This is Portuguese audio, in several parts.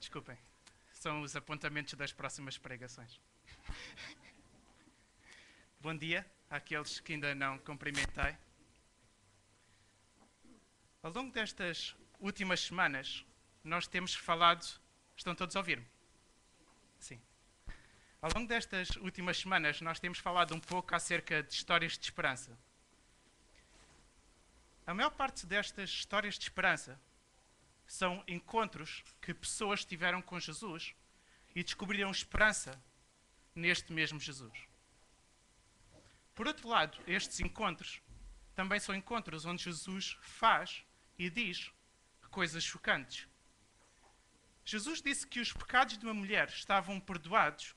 Desculpem. São os apontamentos das próximas pregações. Bom dia àqueles que ainda não cumprimentei. Ao longo destas últimas semanas, nós temos falado... Estão todos a ouvir-me? Sim. Ao longo destas últimas semanas, nós temos falado um pouco acerca de histórias de esperança. A maior parte destas histórias de esperança são encontros que pessoas tiveram com Jesus e descobriram esperança neste mesmo Jesus. Por outro lado, estes encontros também são encontros onde Jesus faz e diz coisas chocantes. Jesus disse que os pecados de uma mulher estavam perdoados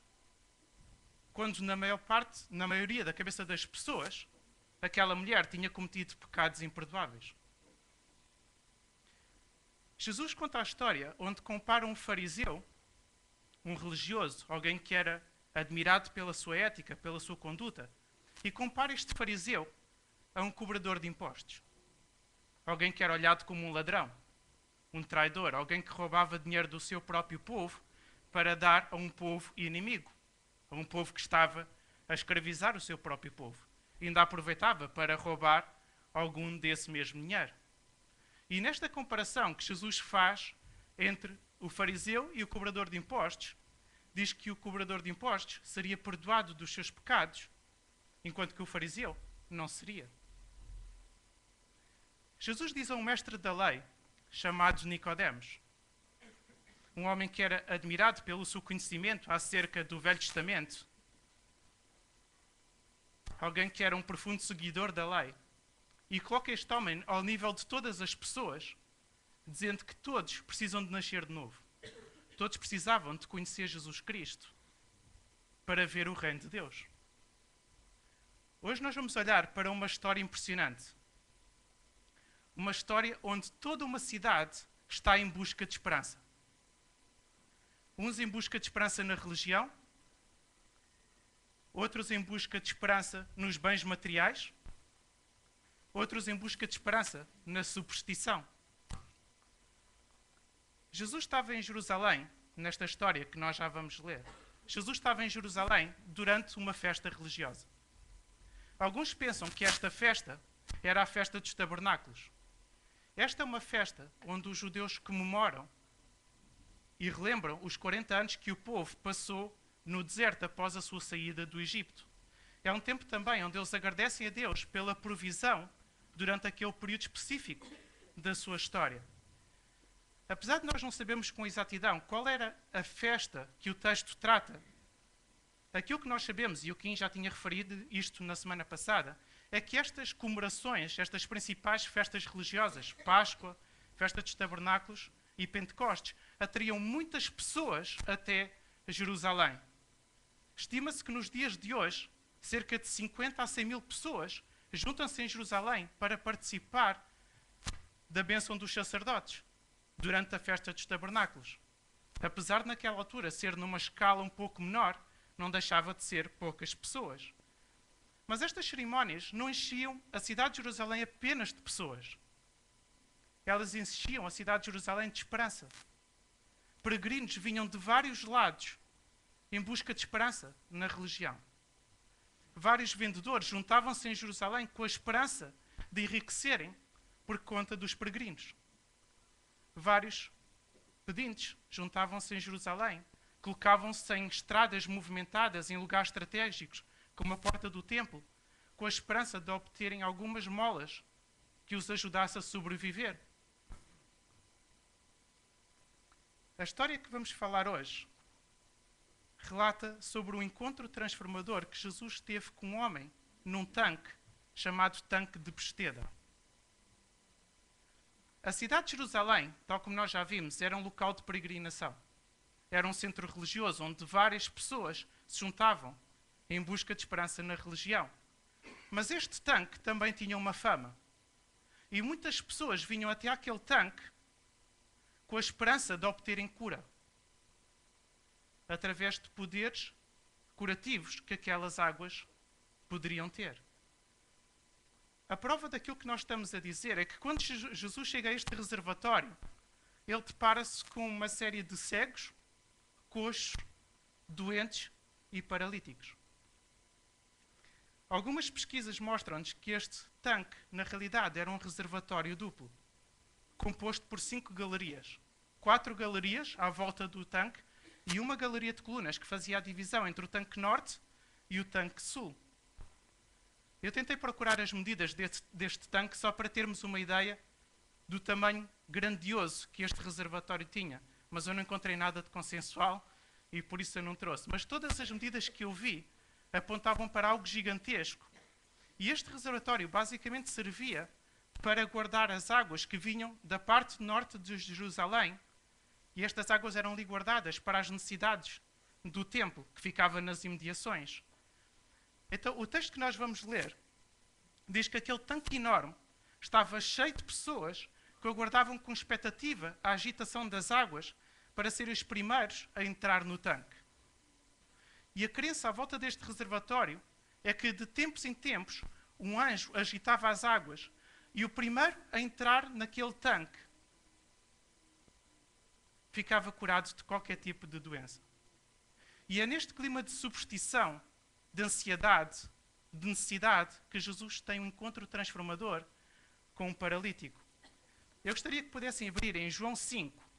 quando na maioria da cabeça das pessoas, aquela mulher tinha cometido pecados imperdoáveis. Jesus conta a história onde compara um fariseu, um religioso, alguém que era admirado pela sua ética, pela sua conduta, e compara este fariseu a um cobrador de impostos. Alguém que era olhado como um ladrão, um traidor, alguém que roubava dinheiro do seu próprio povo para dar a um povo inimigo, a um povo que estava a escravizar o seu próprio povo. E ainda aproveitava para roubar algum desse mesmo dinheiro. E nesta comparação que Jesus faz entre o fariseu e o cobrador de impostos, diz que o cobrador de impostos seria perdoado dos seus pecados, enquanto que o fariseu não seria. Jesus diz a um mestre da lei, chamado Nicodemos, um homem que era admirado pelo seu conhecimento acerca do Velho Testamento, alguém que era um profundo seguidor da lei, e coloca este homem ao nível de todas as pessoas, dizendo que todos precisam de nascer de novo. Todos precisavam de conhecer Jesus Cristo para ver o reino de Deus. Hoje nós vamos olhar para uma história impressionante. Uma história onde toda uma cidade está em busca de esperança. Uns em busca de esperança na religião, outros em busca de esperança nos bens materiais, outros em busca de esperança na superstição. Jesus estava em Jerusalém, nesta história que nós já vamos ler. Jesus estava em Jerusalém durante uma festa religiosa. Alguns pensam que esta festa era a festa dos tabernáculos. Esta é uma festa onde os judeus comemoram e relembram os 40 anos que o povo passou no deserto após a sua saída do Egito. É um tempo também onde eles agradecem a Deus pela provisão durante aquele período específico da sua história. Apesar de nós não sabermos com exatidão qual era a festa que o texto trata, aquilo que nós sabemos, e o Kim já tinha referido isto na semana passada, é que estas comemorações, estas principais festas religiosas, Páscoa, Festa dos Tabernáculos e Pentecostes, atraiam muitas pessoas até Jerusalém. Estima-se que nos dias de hoje, cerca de 50 a 100 mil pessoas juntam-se em Jerusalém para participar da bênção dos sacerdotes durante a Festa dos Tabernáculos. Apesar de naquela altura ser numa escala um pouco menor, não deixava de ser poucas pessoas. Mas estas cerimónias não enchiam a cidade de Jerusalém apenas de pessoas. Elas enchiam a cidade de Jerusalém de esperança. Peregrinos vinham de vários lados em busca de esperança na religião. Vários vendedores juntavam-se em Jerusalém com a esperança de enriquecerem por conta dos peregrinos. Vários pedintes juntavam-se em Jerusalém, colocavam-se em estradas movimentadas em lugares estratégicos, como a porta do templo, com a esperança de obterem algumas molas que os ajudasse a sobreviver. A história que vamos falar hoje relata sobre um encontro transformador que Jesus teve com um homem num tanque chamado Tanque de Besteda. A cidade de Jerusalém, tal como nós já vimos, era um local de peregrinação. Era um centro religioso onde várias pessoas se juntavam em busca de esperança na religião. Mas este tanque também tinha uma fama. E muitas pessoas vinham até aquele tanque com a esperança de obterem cura, através de poderes curativos que aquelas águas poderiam ter. A prova daquilo que nós estamos a dizer é que quando Jesus chega a este reservatório, ele depara-se com uma série de cegos, coxos, doentes e paralíticos. Algumas pesquisas mostram-nos que este tanque, na realidade, era um reservatório duplo, composto por 5 galerias. 4 galerias à volta do tanque e uma galeria de colunas que fazia a divisão entre o tanque norte e o tanque sul. Eu tentei procurar as medidas deste tanque só para termos uma ideia do tamanho grandioso que este reservatório tinha, mas eu não encontrei nada de consensual e por isso eu não trouxe. Mas todas as medidas que eu vi apontavam para algo gigantesco. E este reservatório basicamente servia para guardar as águas que vinham da parte norte de Jerusalém. E estas águas eram ali guardadas para as necessidades do templo, que ficava nas imediações. Então, o texto que nós vamos ler diz que aquele tanque enorme estava cheio de pessoas que aguardavam com expectativa a agitação das águas para serem os primeiros a entrar no tanque. E a crença à volta deste reservatório é que, de tempos em tempos, um anjo agitava as águas e o primeiro a entrar naquele tanque ficava curado de qualquer tipo de doença. E é neste clima de superstição, de ansiedade, de necessidade, que Jesus tem um encontro transformador com um paralítico. Eu gostaria que pudessem abrir em João 5.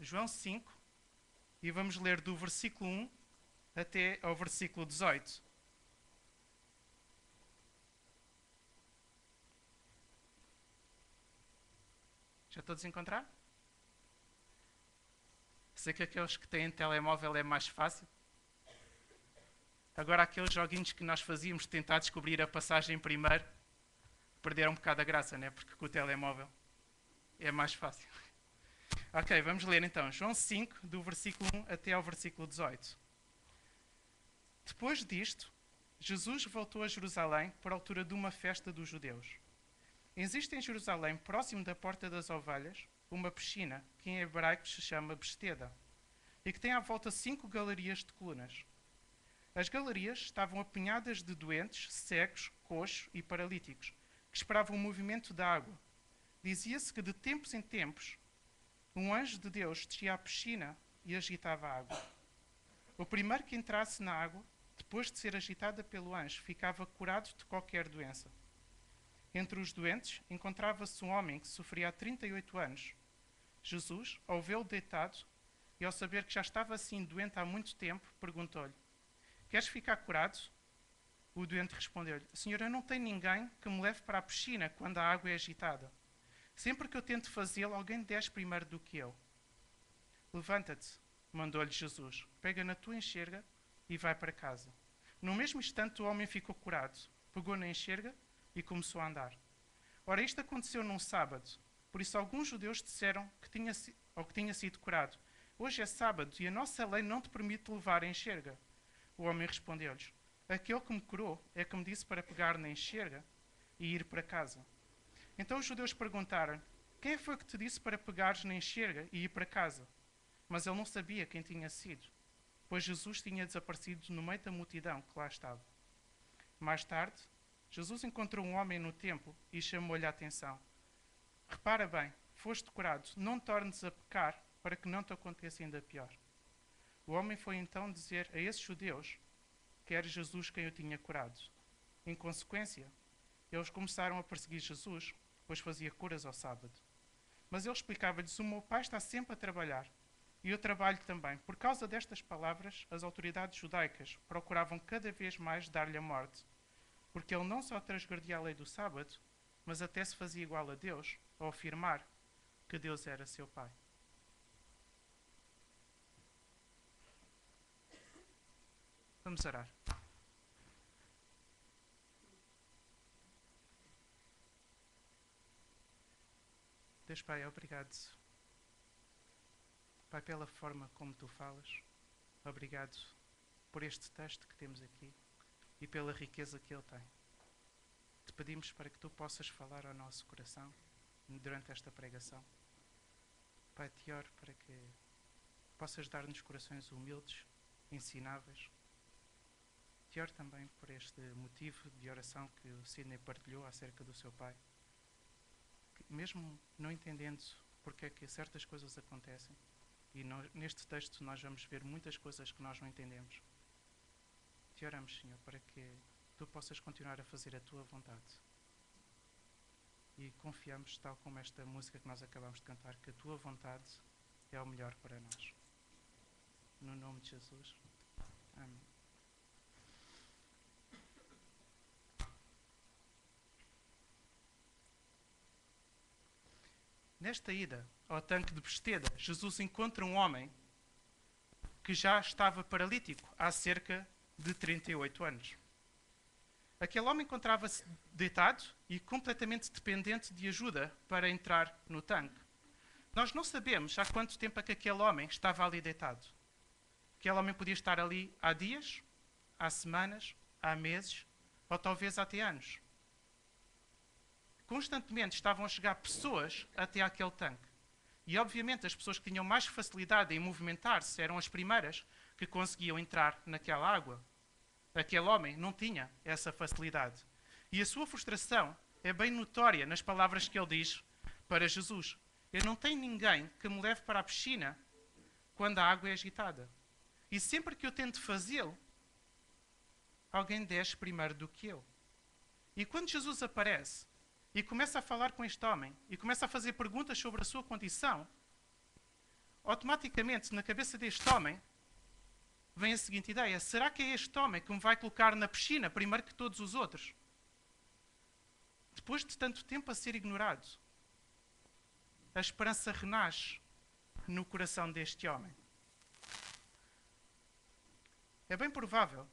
João 5, e vamos ler do versículo 1 até ao versículo 18. Já todos encontraram? Sei que aqueles que têm telemóvel é mais fácil. Agora, aqueles joguinhos que nós fazíamos de tentar descobrir a passagem primeiro, perderam um bocado a graça, né? Porque com o telemóvel é mais fácil. Ok, vamos ler então. João 5, do versículo 1 até ao versículo 18. Depois disto, Jesus voltou a Jerusalém por altura de uma festa dos judeus. Existe em Jerusalém, próximo da Porta das Ovelhas, uma piscina, que em hebraico se chama Besteda, e que tem à volta 5 galerias de colunas. As galerias estavam apinhadas de doentes, cegos, coxos e paralíticos, que esperavam o movimento da água. Dizia-se que de tempos em tempos, um anjo de Deus descia à piscina e agitava a água. O primeiro que entrasse na água, depois de ser agitada pelo anjo, ficava curado de qualquer doença. Entre os doentes, encontrava-se um homem que sofria há 38 anos. Jesus, ao vê-lo deitado e ao saber que já estava assim doente há muito tempo, perguntou-lhe: "Queres ficar curado?" O doente respondeu-lhe: "Senhor, eu não tenho ninguém que me leve para a piscina quando a água é agitada. Sempre que eu tento fazê-lo, alguém desce primeiro do que eu." "Levanta-te", mandou-lhe Jesus, "pega na tua enxerga e vai para casa." No mesmo instante o homem ficou curado, pegou na enxerga e começou a andar. Ora, isto aconteceu num sábado, por isso alguns judeus disseram que tinha sido curado: "Hoje é sábado e a nossa lei não te permite levar a enxerga." O homem respondeu-lhes: "Aquele que me curou é que me disse para pegar na enxerga e ir para casa." Então os judeus perguntaram: "Quem foi que te disse para pegares na enxerga e ir para casa?" Mas ele não sabia quem tinha sido, pois Jesus tinha desaparecido no meio da multidão que lá estava. Mais tarde, Jesus encontrou um homem no templo e chamou-lhe a atenção: "Repara bem, foste curado, não tornes a pecar para que não te aconteça ainda pior." O homem foi então dizer a esses judeus que era Jesus quem o tinha curado. Em consequência, eles começaram a perseguir Jesus, pois fazia curas ao sábado. Mas ele explicava-lhes: "O meu pai está sempre a trabalhar e eu trabalho também." Por causa destas palavras, as autoridades judaicas procuravam cada vez mais dar-lhe a morte, porque ele não só transgredia a lei do sábado, mas até se fazia igual a Deus, ao afirmar que Deus era seu pai. Vamos orar. Deus Pai, obrigado, Pai, pela forma como tu falas. Obrigado por este texto que temos aqui e pela riqueza que ele tem. Te pedimos para que tu possas falar ao nosso coração durante esta pregação. Pai, te oro para que possas dar-nos corações humildes, ensináveis. Te oro também por este motivo de oração que o Sidney partilhou acerca do seu pai. Que mesmo não entendendo porque é que certas coisas acontecem, e neste texto nós vamos ver muitas coisas que nós não entendemos. Te oramos, Senhor, para que tu possas continuar a fazer a tua vontade. E confiamos, tal como esta música que nós acabamos de cantar, que a tua vontade é o melhor para nós. No nome de Jesus. Amém. Nesta ida ao tanque de Besteda, Jesus encontra um homem que já estava paralítico há cerca de 38 anos. Aquele homem encontrava-se deitado e completamente dependente de ajuda para entrar no tanque. Nós não sabemos há quanto tempo é que aquele homem estava ali deitado. Aquele homem podia estar ali há dias, há semanas, há meses, ou talvez até anos. Constantemente estavam a chegar pessoas até aquele tanque. E obviamente as pessoas que tinham mais facilidade em movimentar-se eram as primeiras que conseguiam entrar naquela água. Aquele homem não tinha essa facilidade. E a sua frustração é bem notória nas palavras que ele diz para Jesus. Eu não tenho ninguém que me leve para a piscina quando a água é agitada. E sempre que eu tento fazê-lo, alguém desce primeiro do que eu. E quando Jesus aparece e começa a falar com este homem e começa a fazer perguntas sobre a sua condição, automaticamente na cabeça deste homem vem a seguinte ideia: será que é este homem que me vai colocar na piscina primeiro que todos os outros? Depois de tanto tempo a ser ignorado, a esperança renasce no coração deste homem. É bem provável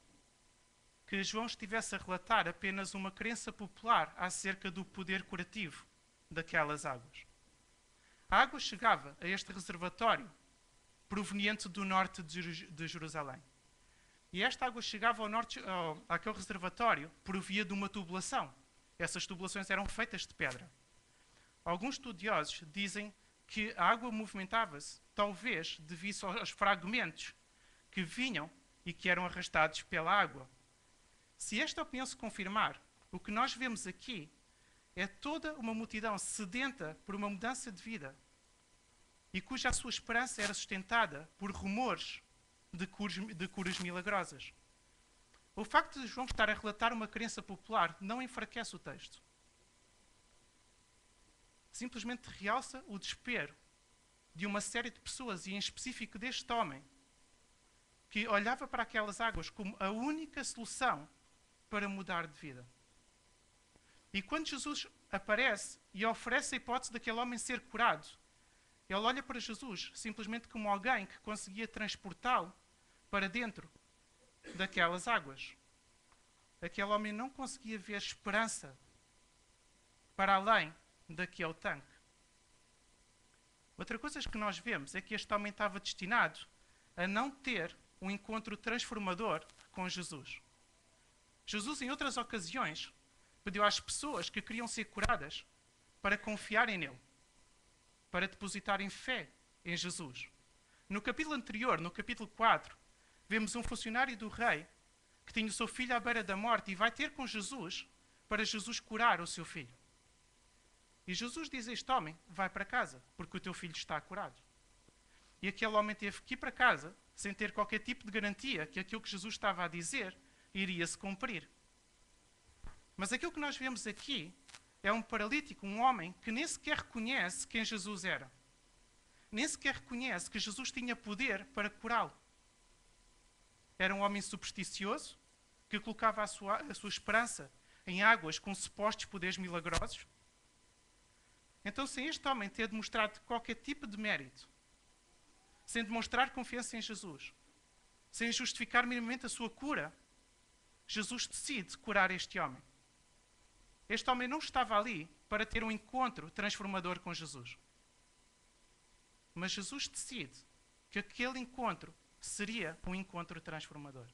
que João estivesse a relatar apenas uma crença popular acerca do poder curativo daquelas águas. A água chegava a este reservatório proveniente do norte de Jerusalém. E esta água chegava àquele reservatório por via de uma tubulação. Essas tubulações eram feitas de pedra. Alguns estudiosos dizem que a água movimentava-se, talvez devido aos fragmentos que vinham e que eram arrastados pela água. Se esta opinião se confirmar, o que nós vemos aqui é toda uma multidão sedenta por uma mudança de vida e cuja a sua esperança era sustentada por rumores de curas milagrosas. O facto de João estar a relatar uma crença popular não enfraquece o texto. Simplesmente realça o desespero de uma série de pessoas, e em específico deste homem, que olhava para aquelas águas como a única solução para mudar de vida. E quando Jesus aparece e oferece a hipótese daquele homem ser curado, ele olha para Jesus simplesmente como alguém que conseguia transportá-lo para dentro daquelas águas. Aquele homem não conseguia ver esperança para além daquele tanque. Outra coisa que nós vemos é que este homem estava destinado a não ter um encontro transformador com Jesus. Jesus, em outras ocasiões, pediu às pessoas que queriam ser curadas para confiarem nele, para depositarem fé em Jesus. No capítulo anterior, no capítulo 4, vemos um funcionário do rei que tinha o seu filho à beira da morte e vai ter com Jesus para Jesus curar o seu filho. E Jesus diz a este homem: vai para casa, porque o teu filho está curado. E aquele homem teve que ir para casa sem ter qualquer tipo de garantia que aquilo que Jesus estava a dizer iria-se cumprir. Mas aquilo que nós vemos aqui é um paralítico, um homem que nem sequer reconhece quem Jesus era. Nem sequer reconhece que Jesus tinha poder para curá-lo. Era um homem supersticioso que colocava a sua esperança em águas com supostos poderes milagrosos. Então, sem este homem ter demonstrado qualquer tipo de mérito, sem demonstrar confiança em Jesus, sem justificar minimamente a sua cura, Jesus decide curar este homem. Este homem não estava ali para ter um encontro transformador com Jesus. Mas Jesus decide que aquele encontro seria um encontro transformador.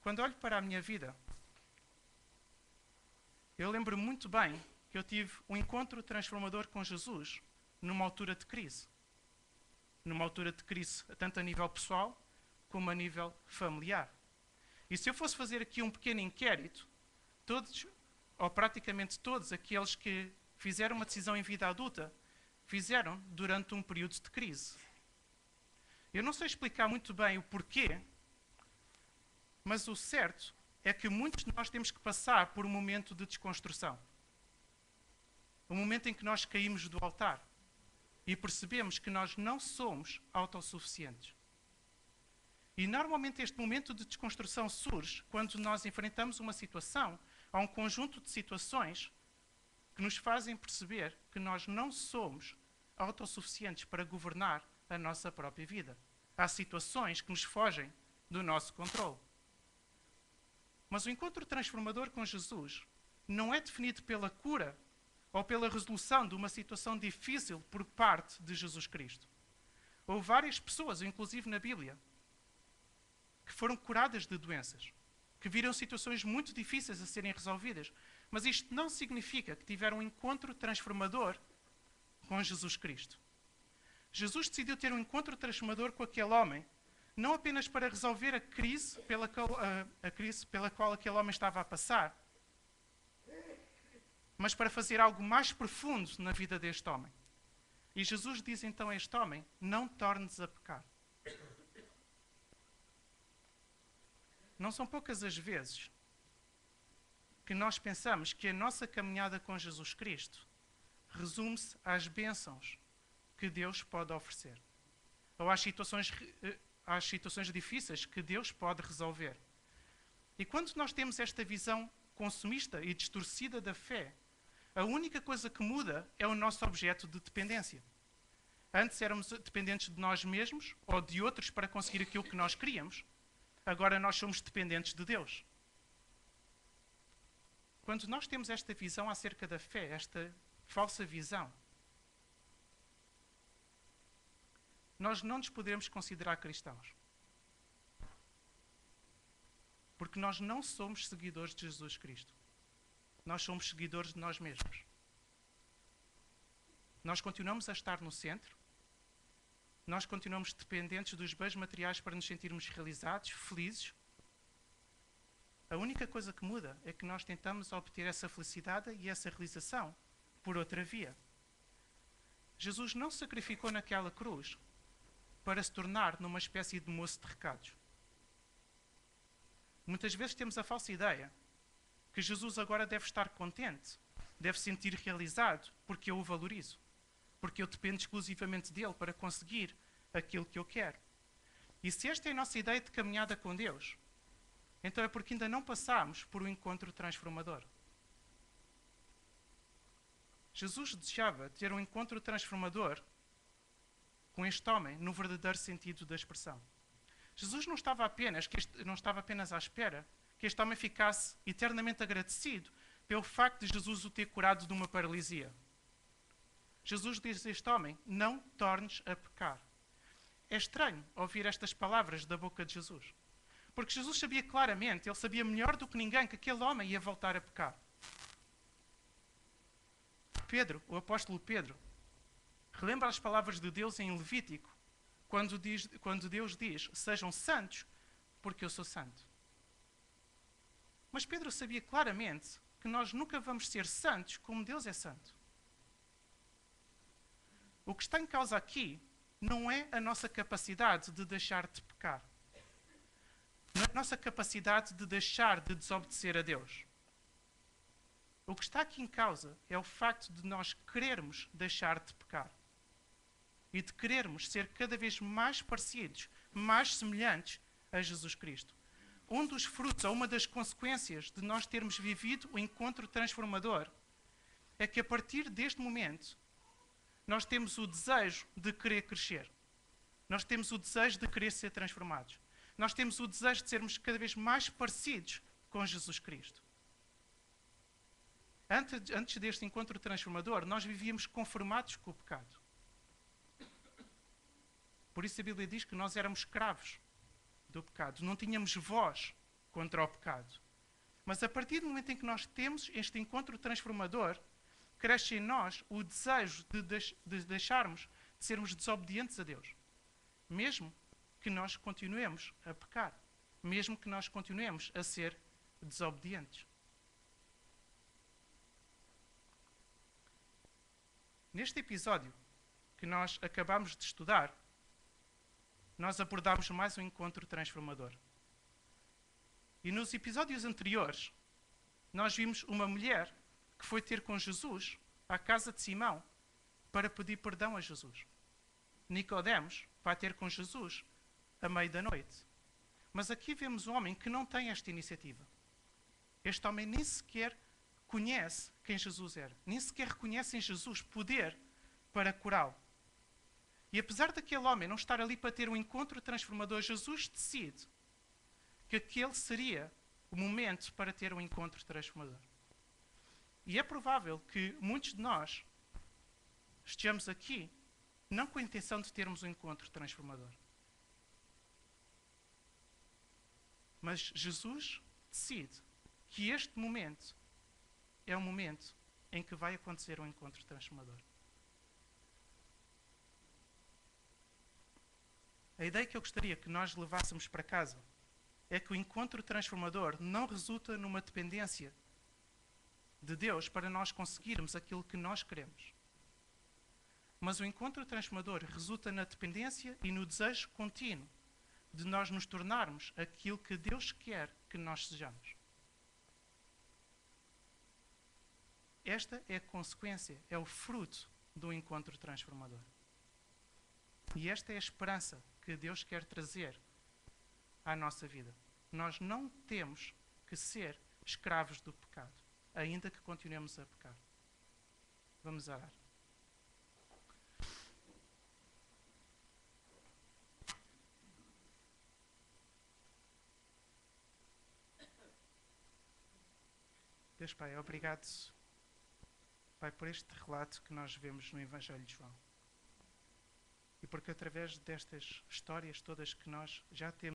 Quando olho para a minha vida, eu lembro muito bem que eu tive um encontro transformador com Jesus numa altura de crise. Numa altura de crise tanto a nível pessoal como a nível familiar. E se eu fosse fazer aqui um pequeno inquérito, todos, ou praticamente todos, aqueles que fizeram uma decisão em vida adulta, fizeram durante um período de crise. Eu não sei explicar muito bem o porquê, mas o certo é que muitos de nós temos que passar por um momento de desconstrução. Um momento em que nós caímos do altar e percebemos que nós não somos autossuficientes. E normalmente este momento de desconstrução surge quando nós enfrentamos uma situação, ou um conjunto de situações que nos fazem perceber que nós não somos autossuficientes para governar a nossa própria vida. Há situações que nos fogem do nosso controle. Mas o encontro transformador com Jesus não é definido pela cura ou pela resolução de uma situação difícil por parte de Jesus Cristo. Houve várias pessoas, inclusive na Bíblia, que foram curadas de doenças, que viram situações muito difíceis a serem resolvidas. Mas isto não significa que tiveram um encontro transformador com Jesus Cristo. Jesus decidiu ter um encontro transformador com aquele homem, não apenas para resolver a crise pela qual aquele homem estava a passar, mas para fazer algo mais profundo na vida deste homem. E Jesus diz então a este homem: não tornes a pecar. Não são poucas as vezes que nós pensamos que a nossa caminhada com Jesus Cristo resume-se às bênçãos que Deus pode oferecer. Ou às situações difíceis que Deus pode resolver. E quando nós temos esta visão consumista e distorcida da fé, a única coisa que muda é o nosso objeto de dependência. Antes éramos dependentes de nós mesmos ou de outros para conseguir aquilo que nós queríamos. Agora nós somos dependentes de Deus. Quando nós temos esta visão acerca da fé, esta falsa visão, nós não nos poderemos considerar cristãos. Porque nós não somos seguidores de Jesus Cristo. Nós somos seguidores de nós mesmos. Nós continuamos a estar no centro. Nós continuamos dependentes dos bens materiais para nos sentirmos realizados, felizes. A única coisa que muda é que nós tentamos obter essa felicidade e essa realização por outra via. Jesus não se sacrificou naquela cruz para se tornar numa espécie de moço de recados. Muitas vezes temos a falsa ideia que Jesus agora deve estar contente, deve se sentir realizado porque eu o valorizo, porque eu dependo exclusivamente dele para conseguir aquilo que eu quero. E se esta é a nossa ideia de caminhada com Deus, então é porque ainda não passámos por um encontro transformador. Jesus desejava ter um encontro transformador com este homem, no verdadeiro sentido da expressão. Jesus não estava apenas à espera que este homem ficasse eternamente agradecido pelo facto de Jesus o ter curado de uma paralisia. Jesus diz a este homem: não tornes a pecar. É estranho ouvir estas palavras da boca de Jesus. Porque Jesus sabia claramente, ele sabia melhor do que ninguém, que aquele homem ia voltar a pecar. Pedro, o apóstolo Pedro, relembra as palavras de Deus em Levítico, quando Deus diz: sejam santos, porque eu sou santo. Mas Pedro sabia claramente que nós nunca vamos ser santos como Deus é santo. O que está em causa aqui não é a nossa capacidade de deixar de pecar. Não é a nossa capacidade de deixar de desobedecer a Deus. O que está aqui em causa é o facto de nós querermos deixar de pecar. E de querermos ser cada vez mais parecidos, mais semelhantes a Jesus Cristo. Um dos frutos, ou uma das consequências de nós termos vivido o encontro transformador, é que a partir deste momento, nós temos o desejo de querer crescer. Nós temos o desejo de querer ser transformados. Nós temos o desejo de sermos cada vez mais parecidos com Jesus Cristo. Antes deste encontro transformador, nós vivíamos conformados com o pecado. Por isso a Bíblia diz que nós éramos escravos do pecado. Não tínhamos voz contra o pecado. Mas a partir do momento em que nós temos este encontro transformador, cresce em nós o desejo de deixarmos de sermos desobedientes a Deus. Mesmo que nós continuemos a pecar. Mesmo que nós continuemos a ser desobedientes. Neste episódio que nós acabamos de estudar, nós abordámos mais um encontro transformador. E nos episódios anteriores, nós vimos uma mulher que foi ter com Jesus à casa de Simão para pedir perdão a Jesus. Nicodemos vai ter com Jesus à meia da noite. Mas aqui vemos um homem que não tem esta iniciativa. Este homem nem sequer conhece quem Jesus era. Nem sequer reconhece em Jesus poder para curá-lo. E apesar daquele homem não estar ali para ter um encontro transformador, Jesus decide que aquele seria o momento para ter um encontro transformador. E é provável que muitos de nós estejamos aqui não com a intenção de termos um encontro transformador. Mas Jesus decide que este momento é o momento em que vai acontecer um encontro transformador. A ideia que eu gostaria que nós levássemos para casa é que o encontro transformador não resulta numa dependência de Deus para nós conseguirmos aquilo que nós queremos. Mas o encontro transformador resulta na dependência e no desejo contínuo de nós nos tornarmos aquilo que Deus quer que nós sejamos. Esta é a consequência, é o fruto do encontro transformador. E esta é a esperança que Deus quer trazer à nossa vida. Nós não temos que ser escravos do pecado, ainda que continuemos a pecar. Vamos orar. Deus Pai, obrigado, Pai, por este relato que nós vemos no Evangelho de João. E porque através destas histórias todas que nós já temos